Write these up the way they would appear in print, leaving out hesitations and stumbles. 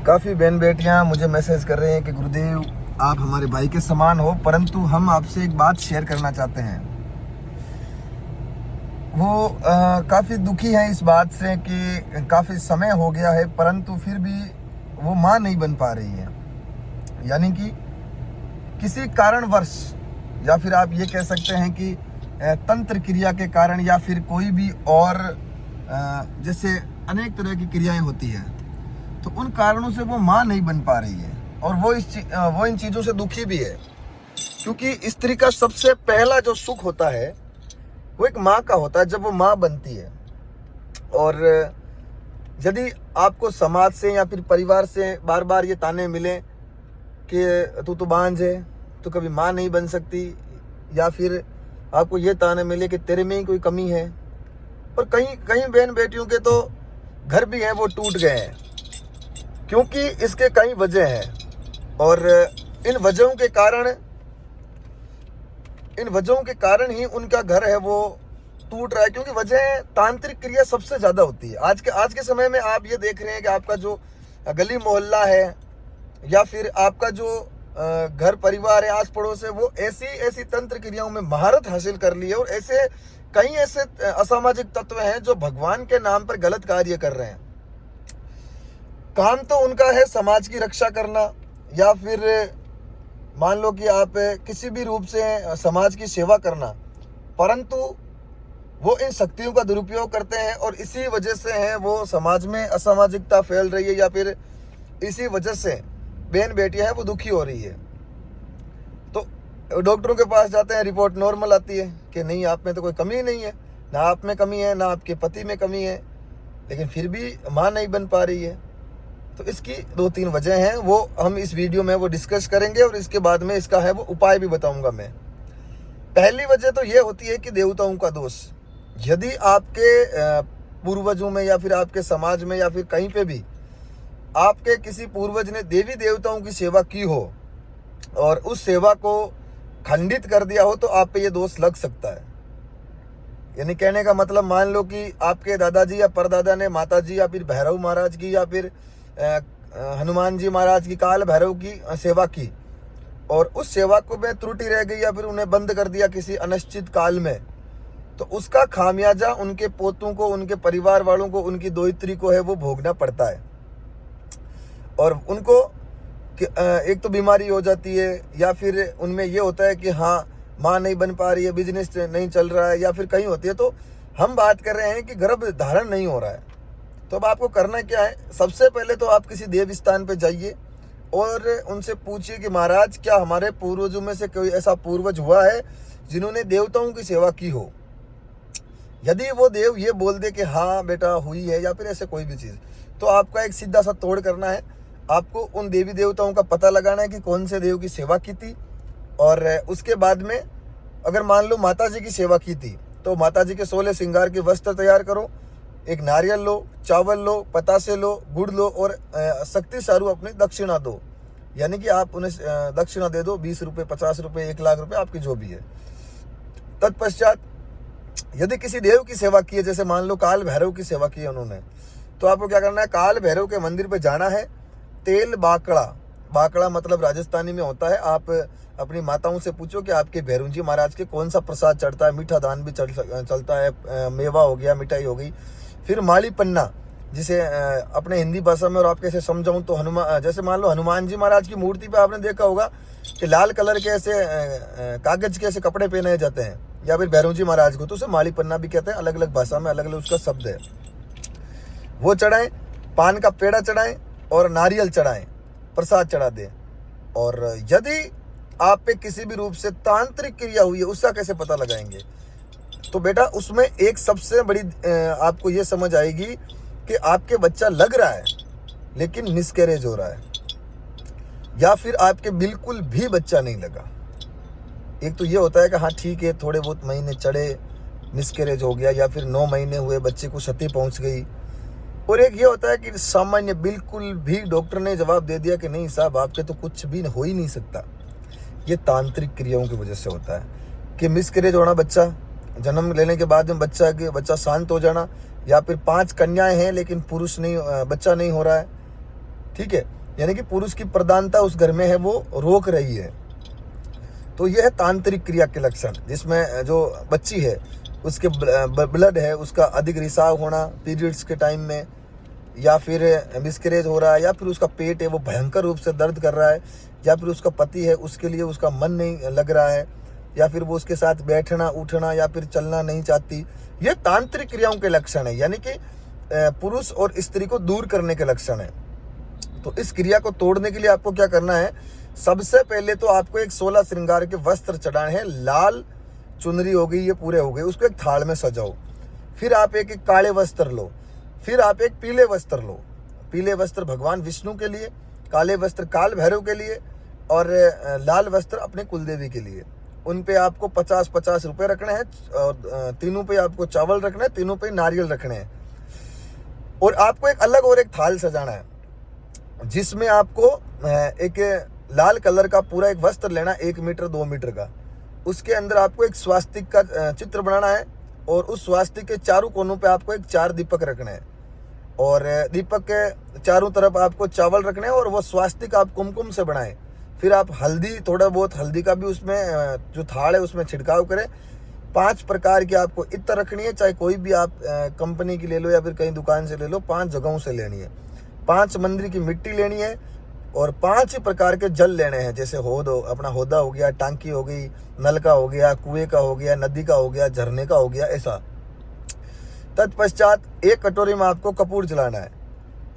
काफ़ी बहन बेटियां मुझे मैसेज कर रहे हैं कि गुरुदेव आप हमारे भाई के समान हो, परंतु हम आपसे एक बात शेयर करना चाहते हैं। वो काफ़ी दुखी हैं इस बात से कि काफ़ी समय हो गया है परंतु फिर भी वो माँ नहीं बन पा रही है। यानी कि किसी कारणवश, या फिर आप ये कह सकते हैं कि तंत्र क्रिया के कारण, या फिर कोई भी और जैसे अनेक तरह की क्रियाएं होती हैं, तो उन कारणों से वो माँ नहीं बन पा रही है। और वो इन चीज़ों से दुखी भी है, क्योंकि स्त्री का सबसे पहला जो सुख होता है वो एक माँ का होता है जब वो माँ बनती है। और यदि आपको समाज से या फिर परिवार से बार बार ये ताने मिले कि तू तो बांझ है, तो कभी माँ नहीं बन सकती, या फिर आपको ये ताने मिले कि तेरे में ही कोई कमी है, और कहीं कहीं बहन बेटियों के तो घर भी हैं वो टूट गए हैं, क्योंकि इसके कई वजह हैं। और इन वजहों के कारण ही उनका घर है वो टूट रहा है, क्योंकि वजह तांत्रिक क्रिया सबसे ज़्यादा होती है। आज के समय में आप ये देख रहे हैं कि आपका जो गली मोहल्ला है, या फिर आपका जो घर परिवार है, आस पड़ोस है, वो ऐसी तंत्र क्रियाओं में महारत हासिल कर ली है। और कई ऐसे असामाजिक तत्व हैं जो भगवान के नाम पर गलत कार्य कर रहे हैं। काम तो उनका है समाज की रक्षा करना, या फिर मान लो कि आप किसी भी रूप से समाज की सेवा करना, परंतु वो इन शक्तियों का दुरुपयोग करते हैं। और इसी वजह से है वो समाज में असामाजिकता फैल रही है, या फिर इसी वजह से बहन बेटियां हैं वो दुखी हो रही है। तो डॉक्टरों के पास जाते हैं, रिपोर्ट नॉर्मल आती है कि नहीं, आप में तो कोई कमी नहीं है, ना आप में कमी है, ना आपके पति में कमी है, लेकिन फिर भी माँ नहीं बन पा रही है। तो इसकी 2-3 वजह हैं, वो हम इस वीडियो में वो डिस्कस करेंगे, और इसके बाद में इसका है वो उपाय भी बताऊंगा मैं। पहली वजह तो ये होती है कि देवताओं का दोष। यदि आपके पूर्वजों में, या फिर आपके समाज में, या फिर कहीं पे भी आपके किसी पूर्वज ने देवी देवताओं की सेवा की हो और उस सेवा को खंडित कर दिया हो, तो आप पे ये दोष लग सकता है। यानी कहने का मतलब, मान लो कि आपके दादाजी या परदादा ने माताजी या फिर भैरव महाराज की, या फिर हनुमान जी महाराज की, काल भैरव की सेवा की, और उस सेवा को में त्रुटि रह गई, या फिर उन्हें बंद कर दिया किसी अनिश्चित काल में, तो उसका खामियाजा उनके पोतों को, उनके परिवार वालों को, उनकी दोहित्री को है वो भोगना पड़ता है। और उनको एक तो बीमारी हो जाती है, या फिर उनमें ये होता है कि हाँ माँ नहीं बन पा रही है, बिजनेस नहीं चल रहा है, या फिर कहीं होती है। तो हम बात कर रहे हैं कि गर्भ धारण नहीं हो रहा है। तो अब आपको करना क्या है, सबसे पहले तो आप किसी देव स्थान पे जाइए और उनसे पूछिए कि महाराज, क्या हमारे पूर्वजों में से कोई ऐसा पूर्वज हुआ है जिन्होंने देवताओं की सेवा की हो। यदि वो देव ये बोल दे कि हाँ बेटा हुई है, या फिर ऐसे कोई भी चीज़, तो आपका एक सीधा सा तोड़ करना है। आपको उन देवी देवताओं का पता लगाना है कि कौन से देव की सेवा की थी। और उसके बाद में अगर मान लो माता जी की सेवा की थी, तो माता जी के 16 श्रृंगार के वस्त्र तैयार करो, एक नारियल लो, चावल लो, पतासे लो, गुड़ लो, और शक्ति सारू अपनी दक्षिणा दो। यानी कि आप उन्हें दक्षिणा दे दो, 20 रुपये, 50 रुपये, 1 लाख रुपये, आपकी जो भी है। तत्पश्चात यदि किसी देव की सेवा की है, जैसे मान लो काल भैरव की सेवा की है उन्होंने, तो आपको क्या करना है, काल भैरव के मंदिर पे जाना है। तेल बाकड़ा मतलब राजस्थानी में होता है। आप अपनी माताओं से पूछो कि आपके भैरव जी महाराज के कौन सा प्रसाद चढ़ता है। मीठा दान भी चलता है, मेवा हो गया, मिठाई हो गई। फिर माली पन्ना, जिसे अपने हिंदी भाषा में और आप कैसे समझाऊं तो हनुमान, जैसे मान लो हनुमान जी महाराज की मूर्ति पे आपने देखा होगा कि लाल कलर के ऐसे कागज के ऐसे कपड़े पहने जाते हैं, या फिर भैरव जी महाराज को, तो उसे माली पन्ना भी कहते हैं। अलग अलग भाषा में अलग अलग उसका शब्द है। वो चढ़ाएं, पान का पेड़ा चढ़ाएं और नारियल चढ़ाएं, प्रसाद चढ़ा दें। और यदि आप पे किसी भी रूप से तांत्रिक क्रिया हुई है, उसका कैसे पता लगाएंगे, तो बेटा उसमें एक सबसे बड़ी आपको ये समझ आएगी कि आपके बच्चा लग रहा है लेकिन मिसकैरेज हो रहा है, या फिर आपके बिल्कुल भी बच्चा नहीं लगा। एक तो ये होता है कि हाँ ठीक है, थोड़े बहुत महीने चढ़े, मिसकैरेज हो गया, या फिर 9 महीने हुए, बच्चे को क्षति पहुंच गई। और एक ये होता है कि सामान्य बिल्कुल भी डॉक्टर ने जवाब दे दिया कि नहीं साहब, आपके तो कुछ भी हो ही नहीं सकता। ये तांत्रिक क्रियाओं की वजह से होता है कि मिसकैरेज होना, बच्चा जन्म लेने के बाद में बच्चा शांत हो जाना, या फिर 5 कन्याएं हैं लेकिन पुरुष नहीं, बच्चा नहीं हो रहा है, ठीक है, यानी कि पुरुष की प्रधानता उस घर में है वो रोक रही है। तो यह है तांत्रिक क्रिया के लक्षण, जिसमें जो बच्ची है उसके ब्लड है उसका अधिक रिसाव होना पीरियड्स के टाइम में, या फिर मिसकैरेज हो रहा है, या फिर उसका पेट है वो भयंकर रूप से दर्द कर रहा है, या फिर उसका पति है उसके लिए उसका मन नहीं लग रहा है, या फिर वो उसके साथ बैठना उठना या फिर चलना नहीं चाहती। ये तांत्रिक क्रियाओं के लक्षण है, यानी कि पुरुष और स्त्री को दूर करने के लक्षण है। तो इस क्रिया को तोड़ने के लिए आपको क्या करना है, सबसे पहले तो आपको एक 16 श्रृंगार के वस्त्र चढ़ाने हैं। लाल चुनरी हो गई, ये पूरे हो गए, उसको एक थाल में सजाओ। फिर आप एक काले वस्त्र लो, फिर आप एक पीले वस्त्र लो। पीले वस्त्र भगवान विष्णु के लिए, काले वस्त्र काल भैरव के लिए, और लाल वस्त्र अपने कुलदेवी के लिए। उन पे आपको 50-50 रुपए रखने हैं, और तीनों पे आपको चावल रखना है, तीनों पे नारियल रखने हैं। और आपको एक अलग और एक थाल सजाना है, जिसमें आपको एक लाल कलर का पूरा एक वस्त्र लेना, 1 मीटर 2 मीटर का। उसके अंदर आपको एक स्वास्तिक का चित्र बनाना है, और उस स्वास्तिक के चारों कोनों पे आपको एक 4 दीपक रखने हैं, और दीपक के चारों तरफ आपको चावल रखने हैं, और वो स्वास्तिक आप कुमकुम से बनाएं। फिर आप हल्दी, थोड़ा बहुत हल्दी का भी उसमें जो थाल है उसमें छिड़काव करें। 5 प्रकार की आपको इत्र रखनी है, चाहे कोई भी आप कंपनी की ले लो या फिर कहीं दुकान से ले लो, 5 जगहों से लेनी है। 5 मंदिर की मिट्टी लेनी है, और 5 ही प्रकार के जल लेने हैं, जैसे अपना होदा हो गया, टांकी हो गई, नल का हो गया, कुएं का हो गया, नदी का हो गया, झरने का हो गया, ऐसा। तत्पश्चात 1 कटोरी में आपको कपूर जलाना है,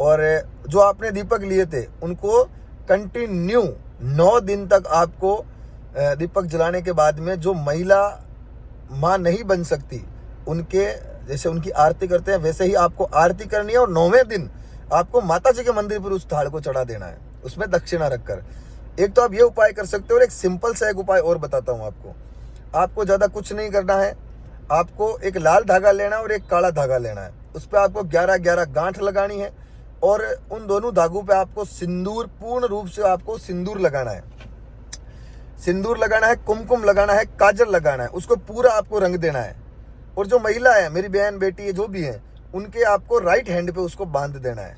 और जो आपने दीपक लिए थे उनको कंटिन्यू 9 दिन तक आपको दीपक जलाने के बाद में, जो महिला माँ नहीं बन सकती उनके जैसे उनकी आरती करते हैं वैसे ही आपको आरती करनी है, और 9वें दिन आपको माता जी के मंदिर पर उस थाल को चढ़ा देना है, उसमें दक्षिणा रखकर। एक तो आप ये उपाय कर सकते हो, और एक सिंपल सा एक उपाय और बताता हूँ आपको ज़्यादा कुछ नहीं करना है। आपको एक लाल धागा लेना है और एक काला धागा लेना है, उस पर आपको 11-11 गांठ लगानी है, और उन दोनों धागों पे आपको सिंदूर, पूर्ण रूप से आपको सिंदूर लगाना है। सिंदूर लगाना है, कुमकुम लगाना है, काजल लगाना है, उसको पूरा आपको रंग देना है। और जो महिला है, मेरी बहन बेटी है, जो भी है, उनके आपको राइट हैंड पे उसको बांध देना है।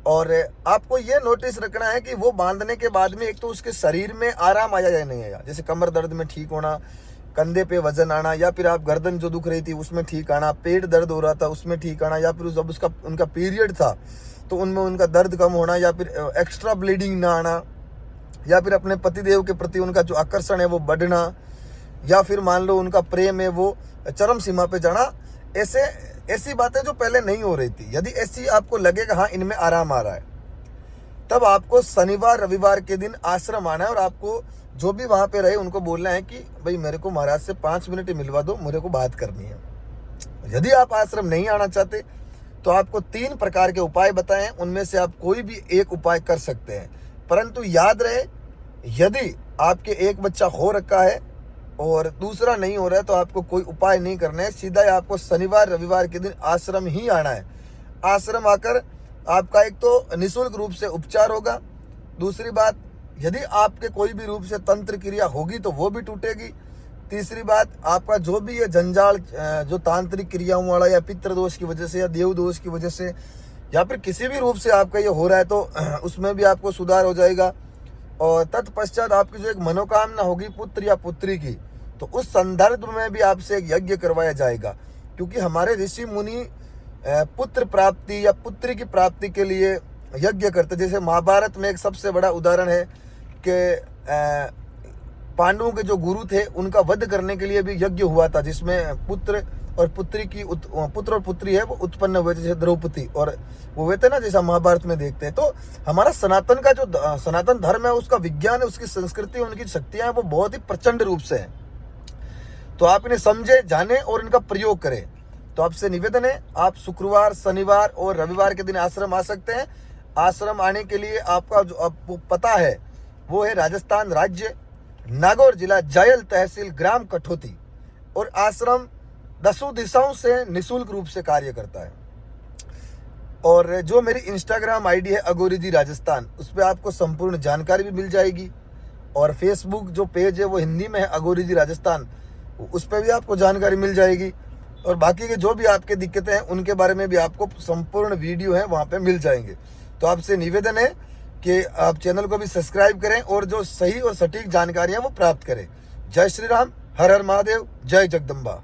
और आपको ये नोटिस रखना है कि वो बांधने के बाद में एक तो उसके शरीर में आराम आया या नहीं आया, जैसे कमर दर्द में ठीक होना, कंधे पे वजन आना, या फिर आप गर्दन जो दुख रही थी उसमें ठीक आना, पेट दर्द हो रहा था उसमें ठीक आना, या फिर जब उनका पीरियड था तो उनमें उनका दर्द कम होना, या फिर एक्स्ट्रा ब्लीडिंग ना आना, या फिर अपने पतिदेव के प्रति उनका जो आकर्षण है वो बढ़ना, या फिर मान लो उनका प्रेम है वो चरम सीमा पे जाना। ऐसी बातें जो पहले नहीं हो रही थी, यदि ऐसी आपको लगेगा हाँ इनमें आराम आ रहा है, तब आपको शनिवार रविवार के दिन आश्रम आना है, और आपको जो भी वहाँ पे रहे उनको बोलना है कि भाई मेरे को महाराज से 5 मिनट मिलवा दो, मेरे को बात करनी है। यदि आप आश्रम नहीं आना चाहते तो आपको 3 प्रकार के उपाय बताएं, उनमें से आप कोई भी एक उपाय कर सकते हैं। परंतु याद रहे, यदि आपके एक बच्चा हो रखा है और दूसरा नहीं हो रहा है तो आपको कोई उपाय नहीं करना है, सीधा ही आपको शनिवार रविवार के दिन आश्रम ही आना है। आश्रम आकर आपका एक तो निःशुल्क रूप से उपचार होगा, दूसरी बात यदि आपके कोई भी रूप से तंत्र क्रिया होगी तो वो भी टूटेगी, तीसरी बात आपका जो भी ये जंजाल जो तांत्रिक क्रियाओं वाला या पितृ दोष की वजह से या देव दोष की वजह से या फिर किसी भी रूप से आपका ये हो रहा है तो उसमें भी आपको सुधार हो जाएगा। और तत्पश्चात आपकी जो एक मनोकामना होगी पुत्र या पुत्री की, तो उस संदर्भ में भी आपसे एक यज्ञ करवाया जाएगा, क्योंकि हमारे ऋषि मुनि पुत्र प्राप्ति या पुत्री की प्राप्ति के लिए यज्ञ करते। जैसे महाभारत में एक सबसे बड़ा उदाहरण है कि पांडवों के जो गुरु थे उनका वध करने के लिए भी यज्ञ हुआ था, जिसमें पुत्र और पुत्री की पुत्र और पुत्री है वो उत्पन्न हुए, जैसे द्रौपदी और वो हुए थे ना, जैसा महाभारत में देखते हैं। तो हमारा सनातन का जो सनातन धर्म है उसका विज्ञान है, उसकी संस्कृति, उनकी शक्तियां वो बहुत ही प्रचंड रूप से है। तो आप इन्हें समझे, जाने और इनका प्रयोग करें। तो आपसे निवेदन है, आप शुक्रवार, शनिवार और रविवार के दिन आश्रम आ सकते हैं। आश्रम आने के लिए आपका जो आपको पता है वो है राजस्थान राज्य, नागौर जिला, जायल तहसील, ग्राम कठौती। और आश्रम 10 दिशाओं से निःशुल्क रूप से कार्य करता है। और जो मेरी इंस्टाग्राम आईडी है अघोरी जी राजस्थान, उस पर आपको संपूर्ण जानकारी भी मिल जाएगी। और फेसबुक जो पेज है वो हिंदी में है अघोरी जी राजस्थान, उस पर भी आपको जानकारी मिल जाएगी। और बाकी के जो भी आपके दिक्कतें हैं उनके बारे में भी आपको संपूर्ण वीडियो है वहाँ पे मिल जाएंगे। तो आपसे निवेदन है कि आप चैनल को भी सब्सक्राइब करें और जो सही और सटीक जानकारियां वो प्राप्त करें। जय श्री राम, हर हर महादेव, जय जगदम्बा।